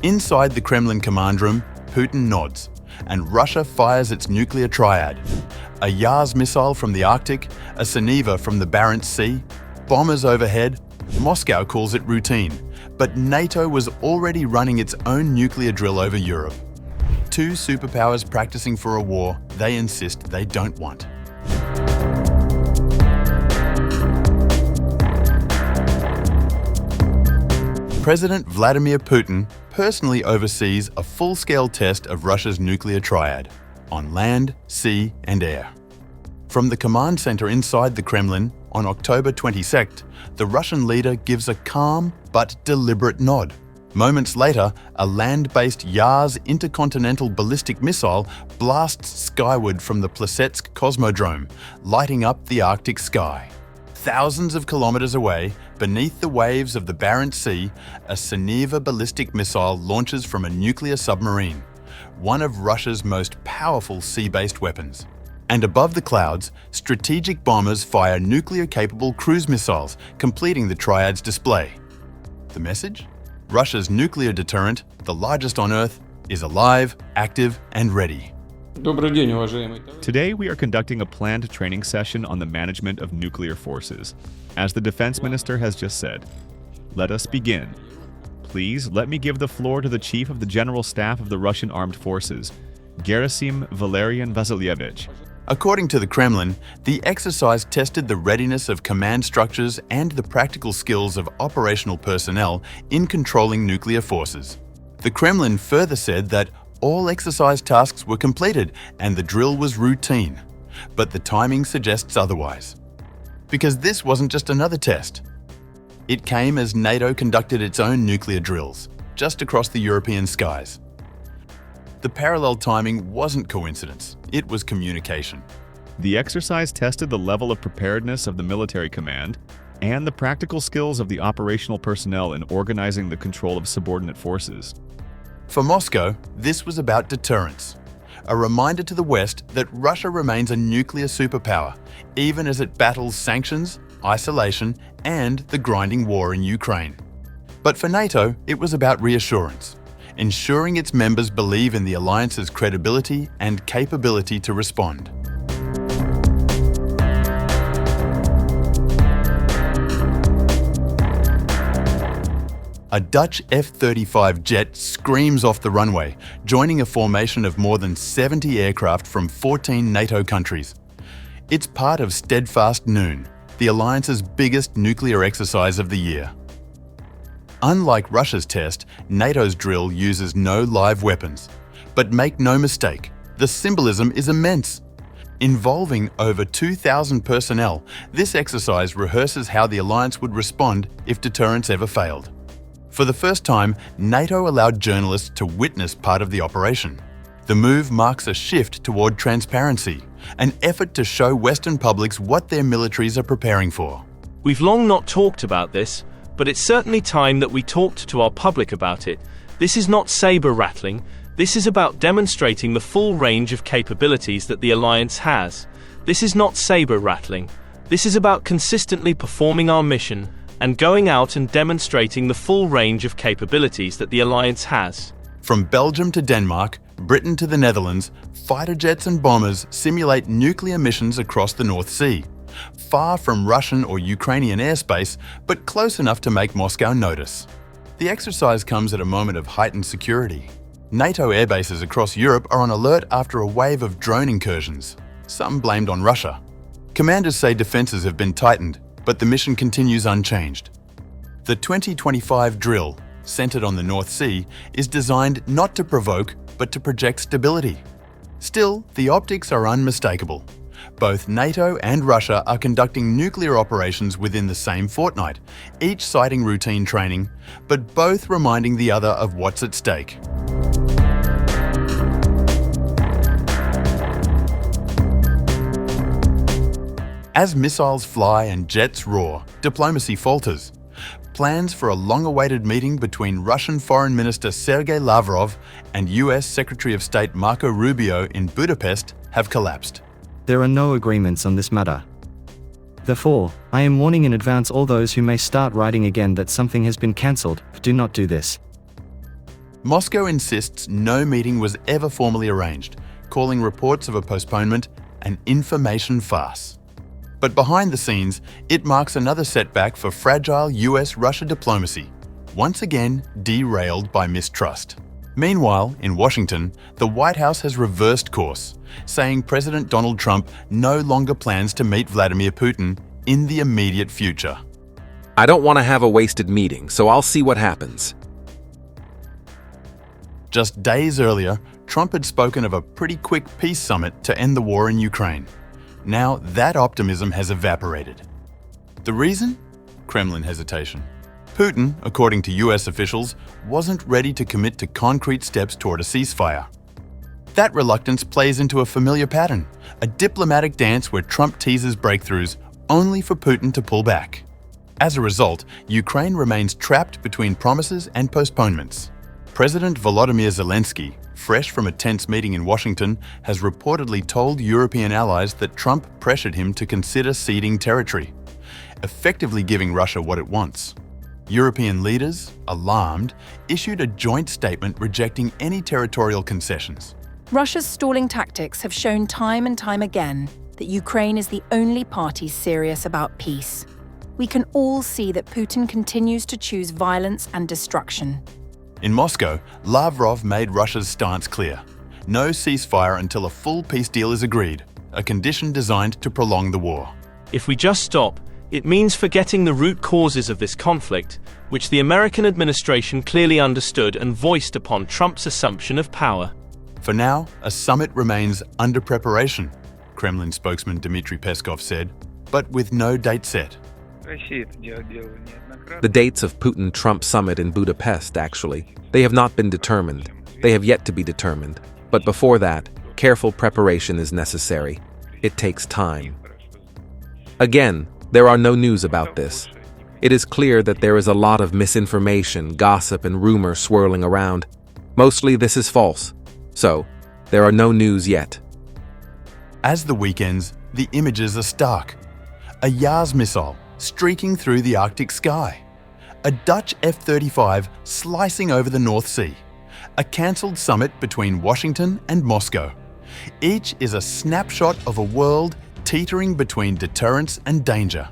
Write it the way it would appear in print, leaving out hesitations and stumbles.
Inside the Kremlin command room, Putin nods, and Russia fires its nuclear triad. A Yars missile from the Arctic, a Sineva from the Barents Sea, bombers overhead. Moscow calls it routine, but NATO was already running its own nuclear drill over Europe. Two superpowers practicing for a war they insist they don't want. President Vladimir Putin personally oversees a full-scale test of Russia's nuclear triad, on land, sea and air. From the command center inside the Kremlin, on October 22nd, the Russian leader gives a calm but deliberate nod. Moments later, a land-based Yars intercontinental ballistic missile blasts skyward from the Plesetsk Cosmodrome, lighting up the Arctic sky. Thousands of kilometers away, beneath the waves of the Barents Sea, a Sineva ballistic missile launches from a nuclear submarine, one of Russia's most powerful sea-based weapons. And above the clouds, strategic bombers fire nuclear-capable cruise missiles, completing the triad's display. The message? Russia's nuclear deterrent, the largest on Earth, is alive, active, and ready. Today we are conducting a planned training session on the management of nuclear forces. As the defense minister has just said, let us begin. Please let me give the floor to the Chief of the General Staff of the Russian Armed Forces, Gerasim Valerian Vasilyevich. According to the Kremlin, the exercise tested the readiness of command structures and the practical skills of operational personnel in controlling nuclear forces. The Kremlin further said that all exercise tasks were completed and the drill was routine, but the timing suggests otherwise. Because this wasn't just another test. It came as NATO conducted its own nuclear drills, just across the European skies. The parallel timing wasn't coincidence, it was communication. The exercise tested the level of preparedness of the military command and the practical skills of the operational personnel in organizing the control of subordinate forces. For Moscow, this was about deterrence, a reminder to the West that Russia remains a nuclear superpower, even as it battles sanctions, isolation, and the grinding war in Ukraine. But for NATO, it was about reassurance, ensuring its members believe in the alliance's credibility and capability to respond. A Dutch F-35 jet screams off the runway, joining a formation of more than 70 aircraft from 14 NATO countries. It's part of Steadfast Noon, the alliance's biggest nuclear exercise of the year. Unlike Russia's test, NATO's drill uses no live weapons. But make no mistake, the symbolism is immense. Involving over 2,000 personnel, this exercise rehearses how the alliance would respond if deterrence ever failed. For the first time, NATO allowed journalists to witness part of the operation. The move marks a shift toward transparency, an effort to show Western publics what their militaries are preparing for. We've long not talked about this, but it's certainly time that we talked to our public about it. This is not saber-rattling, this is about demonstrating the full range of capabilities that the alliance has. This is not saber-rattling, this is about consistently performing our mission and going out and demonstrating the full range of capabilities that the alliance has. From Belgium to Denmark, Britain to the Netherlands, fighter jets and bombers simulate nuclear missions across the North Sea, far from Russian or Ukrainian airspace, but close enough to make Moscow notice. The exercise comes at a moment of heightened security. NATO airbases across Europe are on alert after a wave of drone incursions, some blamed on Russia. Commanders say defences have been tightened, but the mission continues unchanged. The 2025 drill, centred on the North Sea, is designed not to provoke, but to project stability. Still, the optics are unmistakable. Both NATO and Russia are conducting nuclear operations within the same fortnight, each citing routine training, but both reminding the other of what's at stake. As missiles fly and jets roar, diplomacy falters. Plans for a long-awaited meeting between Russian Foreign Minister Sergei Lavrov and US Secretary of State Marco Rubio in Budapest have collapsed. There are no agreements on this matter. Therefore, I am warning in advance all those who may start writing again that something has been cancelled. Do not do this. Moscow insists no meeting was ever formally arranged, calling reports of a postponement an information farce. But behind the scenes, it marks another setback for fragile US-Russia diplomacy, once again derailed by mistrust. Meanwhile, in Washington, the White House has reversed course, saying President Donald Trump no longer plans to meet Vladimir Putin in the immediate future. I don't want to have a wasted meeting, so I'll see what happens. Just days earlier, Trump had spoken of a pretty quick peace summit to end the war in Ukraine. Now that optimism has evaporated. The reason? Kremlin hesitation. Putin, according to US officials, wasn't ready to commit to concrete steps toward a ceasefire. That reluctance plays into a familiar pattern, a diplomatic dance where Trump teases breakthroughs only for Putin to pull back. As a result, Ukraine remains trapped between promises and postponements. President Volodymyr Zelensky, fresh from a tense meeting in Washington, has reportedly told European allies that Trump pressured him to consider ceding territory, effectively giving Russia what it wants. European leaders, alarmed, issued a joint statement rejecting any territorial concessions. Russia's stalling tactics have shown time and time again that Ukraine is the only party serious about peace. We can all see that Putin continues to choose violence and destruction. In Moscow, Lavrov made Russia's stance clear. No ceasefire until a full peace deal is agreed, a condition designed to prolong the war. If we just stop, it means forgetting the root causes of this conflict, which the American administration clearly understood and voiced upon Trump's assumption of power. For now, a summit remains under preparation, Kremlin spokesman Dmitry Peskov said, but with no date set. The dates of Putin-Trump summit in Budapest, actually, they have not been determined. They have yet to be determined. But before that, careful preparation is necessary. It takes time. Again, there are no news about this. It is clear that there is a lot of misinformation, gossip, and rumor swirling around. Mostly this is false. So, there are no news yet. As the week ends, the images are stark. A Yars missile streaking through the Arctic sky. A Dutch F-35 slicing over the North Sea. A cancelled summit between Washington and Moscow. Each is a snapshot of a world teetering between deterrence and danger.